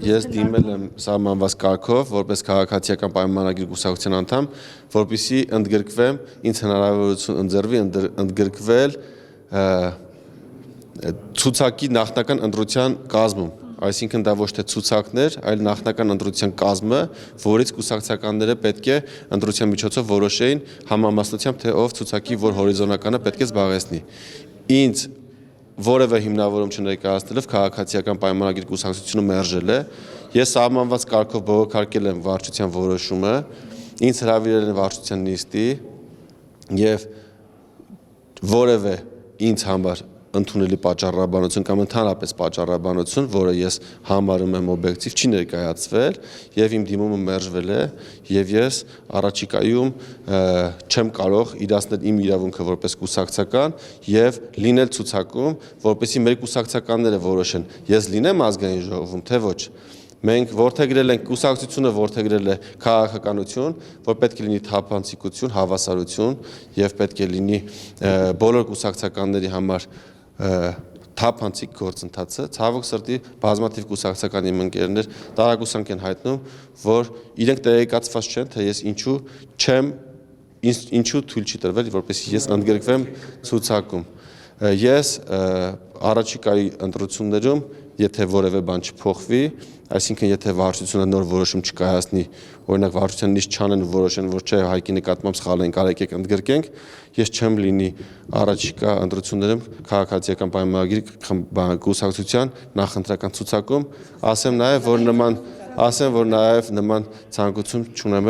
Ես դիմել եմ սահմանված կարգով, որպես քաղաքացիական պայմանագրի կուսակցության անդամ, որպեսզի ընդգրկվեմ, ինձ հնարավորություն ընձեռվի ընդգրկվել ցուցակի նախնական ընտրության կազմում, այսինքն դա ոչ թե ցուցակներ, այլ նախնական ընտրության կազմը, որից կուսակցականները պետք է ընտրության միջոցով որոշեին համամասնությամբ, թե ով ցուցակի որ հորիզոնականը պետք է զբաղեցնի։ Ինձ որևէ հիմնավորում չներկայացնելով քաղաքացիական պայմանագրի կուսակցությունը մերժել է, ես սահմանված կարգով բողոքարկել եմ վարչության որոշումը, ինձ հրավիրել են վարչության նիստի եւ որևէ ինձ համար ընդունելի պատճառաբանություն կամ ընդհանրապես պատճառաբանություն, որը ես համարում եմ օբյեկտիվ, չի ներկայացվել եւ իմ դիմումը մերժվել է եւ ես առաջիկայում չեմ կարող իրացնել իմ իրավունքը որպես կուսակցական եւ լինել ցուցակում, որպեսզի մեր կուսակցականները որոշեն, ես լինեմ ազգային ժողովում, թե ոչ։ Մենք որդեգրել ենք կուսակցությունը որդեգրել է քաղաքականություն, որ պետք է լինի թափանցիկություն, հավասարություն եւ պետք է լինի բոլոր կուսակցականների համար թափանցիկ գործընթացը, ցավոք սրտի բազմաթիվ կուսակցական իմ ընկերներ տարակուսանք են հայտնում, որ իրենք տեղեկացված չեն, թե ես ինչու թույլ չի տրվել, որպեսզի ես ընդգրկվեմ ցուցակում։ Ես առաջիկայի ընտրություններում, եթե որևէ բան չփոխվի, այսինքն եթե վարչությունը նոր որոշում չկայացնի, օրինակ վարչության նիստ չանեն ու որոշեն, որ չէ հայկի նկատմամբ սխալ են, կարելի է ընդգրկենք, ես չեմ լինի առաջիկա ընտրություններում քաղաքացիական պայմանագրի կուսակցության նախընտրական ցուցակում, ասեմ, որ նաև նման ցանկություն չունեմ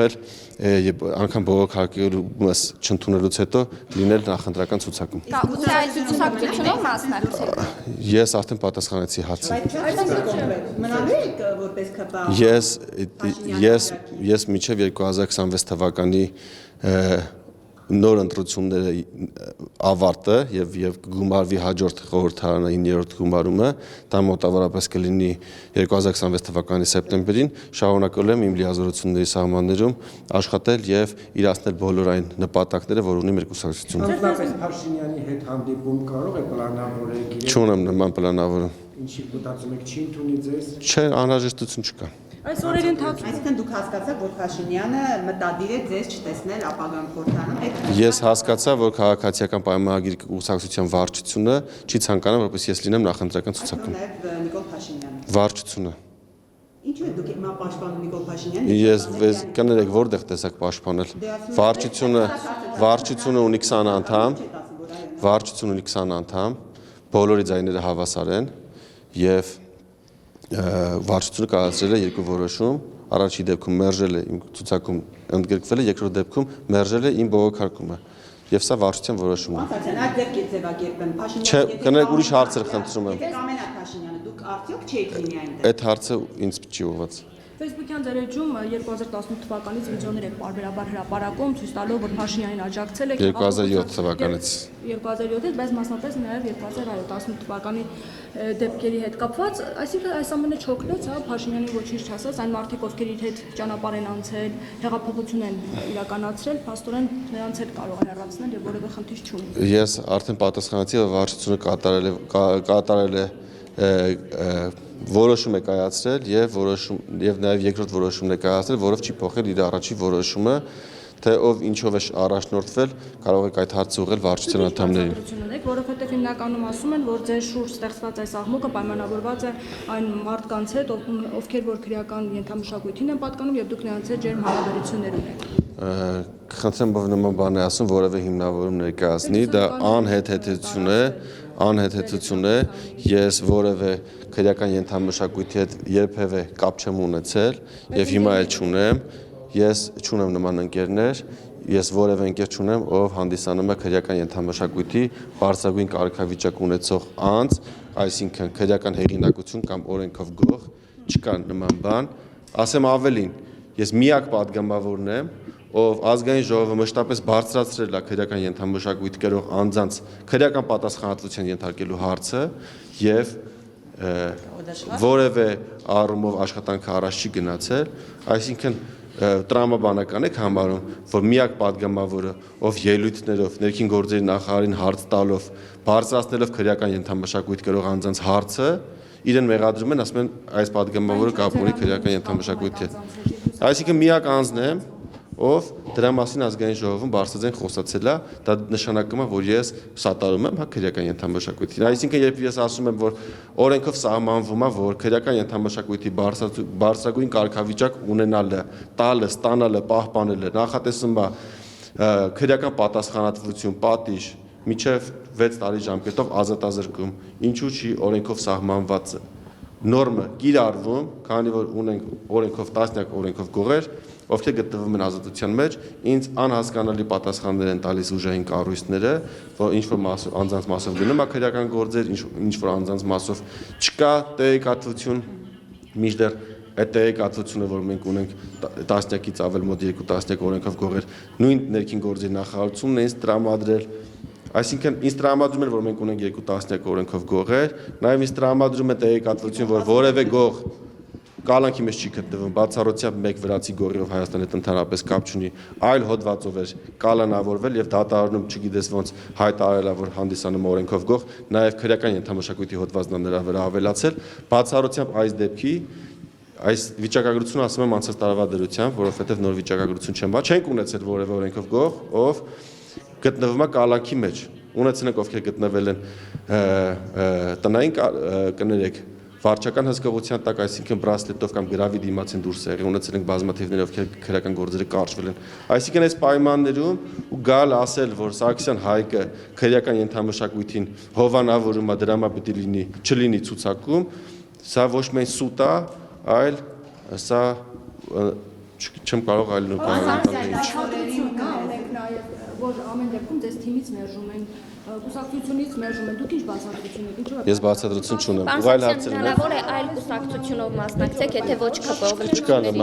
անգամ բողոքարկելուս չընդունելուց հետո լինել նախընտրական ցուցակում։ Այդ ցուցակցությունով մասնակցել։ Ես արդեն պատասխանեցի հարցին։ Մնալու եք որպես ԿՊ։ Ես մինչև 2026 թվականի նոր ընտրությունները ավարտը եւ գումարվի հաջորդ խորհրդարանային 9-րդ գումարումը, դա մոտավորապես կլինի 2026 թվականի սեպտեմբերին, շարունակել եմ իմ լիազորությունների սահմաններում աշխատել եւ իրացնել բոլոր այն նպատակները, որ ունի մեր կուսակցությունը։ Անձնապես Փաշինյանի հետ հանդիպում կարող է պլանավորել։ Չունեմ նման պլանավորում։ Ինչի մտածում եք, չի ընդունի ձեզ։ Չէ, անհրաժեշտություն չկա։ Այս օրերի ընթացքում Այսինքն դուք հասկացաք, որ Փաշինյանը մտադիր է ձեզ չտեսնել ապագան խորհրդարանում։ Ես հասկացա, որ քաղաքացիական պայմանագրի կուսակցության վարչությունը չի ցանկանում, որպես ես լինեմ նախընտրական ցուցակում։ Նաև Նիկոլ Փաշինյանը։ Վարչությունը։ Ինչու եք դուք հիմա պաշտպանում Նիկոլ Փաշինյանին։ Ես կներեք որտեղ տեսակ պաշտպանել։ Վարչությունը ունի 20 անդամ, վարչությունը ունի 20 անդամ, բոլորի ձայները հավասար են եւ վարչությունը կայացրել է երկու որոշում, առաջի դեպքում մերժել է իմ ցուցակում ընդգրկվել է, երկրորդ դեպքում մերժել է իմ բողոքարկումը։ Եվ սա վարչության որոշումն է։ Այդ դեպքի ձևակերպեմ Փաշինյանը։ Չէ, կներեք ուրիշ հարցեր խնդրում եմ։ Կամենա Փաշինյանը, դուք արդյոք չեք լինի այնտեղ։ Այդ հարցը ինձ չի ուղղված։ Facebook-յան ձեր էջում 2018 թվականից վիդեոներ եք պարբերաբար հրապարակում, ցույց տալով, որ Փաշինյանին աջակցել եք 2007 թվականից։ 2007-ից, բայց մասնապես նաև 2018 թվականի դեպքերի հետ կապված, այսինքն այս ամենը չօգնեց, Փաշինյանին ոչինչ չասած, այն մարդիկ, ովքեր իր հետ ճանապարհ են անցել, հեղափոխություն են իրականացրել, փաստորեն նրանց հետ կարող է հեռացնել եւ որևէ խնդիր չունի։ Ես արդեն պատասխանեցի, որ վարչությունը կատարել է որոշում է կայացրել եւ նաեւ երկրորդ որոշումն է կայացրել, որով չի փոխել իր առաջի որոշումը, թե ով ինչով է առաջնորդվել, կարող եք այդ հարցը ուղղել վարչության անդամներին։ Որովհետեւ հիմնականում ասում են, որ ձեր շուրջ ստեղծված այս աղմուկը պայմանավորված է այն մարդկանց հետ, ովքեր որ քրեական ենթամշակույթին են պատկանում եւ դուք նրանց հետ ջերմ հարաբերություններ ունեք։ Խնդրեմ, որ նման բան է ասում, որևէ հիմնավորում ներկայացնի, դա անհեթեթություն է, ես որևէ քրեական ենթամշակույթի հետ երբևէ կապ չեմ ունեցել եւ հիմա էլ չունեմ, ես չունեմ նման ընկերներ, ես որևէ ընկեր չունեմ, ով հանդիսանում է քրեական ենթամշակույթի բարձրագույն կարգավիճակ ունեցող անձ, այսինքն քրեական հեղինակություն կամ օրենքով գող, չկա նման բան, ասեմ ավելին, ես միակ պատգամավորն եմ, ով ազգային ժողովը մշտապես բարձրացրել է քրեական ենթամշակույթ կերող անձանց քրեական պատասխանատվության ենթարկելու հարցը եւ որևէ առումով աշխատանքը առաջ չի գնացել, այսինքն տրամաբանական եք համարում, որ միակ պատգամավորը, ով ելույթներով ներքին գործերի նախարարին հարց տալով, բարձրացնելով քրեական ենթամշակույթ կերող անձանց հարցը, իրեն մեղադրում են, ասում են այս падգամավորը կապ ունի քրեական ենթամշակույթի հետ։ Այսինքն միակ անձն է, ով դրա մասին ազգային ժողովում բարձրաձայն խոսացել է, դա նշանակում է, որ ես սատարում եմ քրեական ենթամշակույթին։ Այսինքն երբ ես ասում եմ, որ օրենքով սահմանվում է, որ քրեական ենթամշակույթի բարձրագույն կարգավիճակ ունենալը, տալը, ստանալը, պահպանելը նախատեսում է քրեական պատասխանատվություն, պատիժ, մինչև 6 տարի ժամկետով ազատազրկում, ինչու՞ չի օրենքով սահմանված նորմը կիրառվում, քանի որ ունենք օրենքով տասնյակ օրենքով գողեր, ովքեր գտնվում են ազատության մեջ, ինձ անհասկանալի պատասխաններ են տալիս ուժային կառույցները, որ ինչ որ անձանց մասով գնում է քրեական գործեր, ինչ որ անձանց մասով չկա տեղեկատվություն, մինչդեռ այդ տեղեկատվությունը, որ մենք ունենք տասնյակից ավել մոտ 2 տասնյակ օրենքով գողեր, նույն ներքին գործերի նախարարությունն է ինձ տրամադրել, այսինքն ինձ տրամադրում են, որ մենք ունենք 2 տասնյակ օրենքով գողեր, նաև ինձ տրամադրում է տեղեկատվություն, որ որևէ գող կալանքի մեջ չի գտնվում, բացառությամբ մեկ վրացի գողերով Հայաստանի հետ ընդհանրապես կապ չունի, այլ հոդվածով էր կալանավորվել եւ դատարանում չգիտես ոնց հայտարարել է, որ հանդիսանում օրենքով գող, նաև քրեական ենթամշակույթի հոդվածն է նրա վրա ավելացել, բացառությամբ այս դեպքի այս վիճակագրությունը ասում եմ անցած տարվա դրությամբ, որովհետեւ նոր վիճակագրություն չենք ունեցել որևէ օրենքով գող, ով գտնվում է կալանքի մեջ, ունեցել ենք ովքեր գտնվել են տնային կներեք վարչական հսկողության տակ, այսինքն բրասլետով կամ գրավի դիմաց են դուրս եղել, ունեցել ենք բազմաթիվներ, ովքեր քրեական գործերը կարճվել են։ Այսինքն այս պայմաններում ու գալ ասել, որ Սարգսյան Հայկը քրեական ենթամշակույթին հովանավորում է, դրա մա պիտի լինի, չլինի ցուցակում, սա ոչ միայն սուտ է, այլ սա չեմ կարող այլ որ ամեն դեպքում դες թիմից մերժում են, կուսակցությունից մերժում են, դուք ինչ բացատրություն եք, ինչու՞։ Ես բացատրություն չունեմ։ Հնարավոր է այլ կուսակցությունով մասնակցեք, եթե ոչ ԿՊ-ով։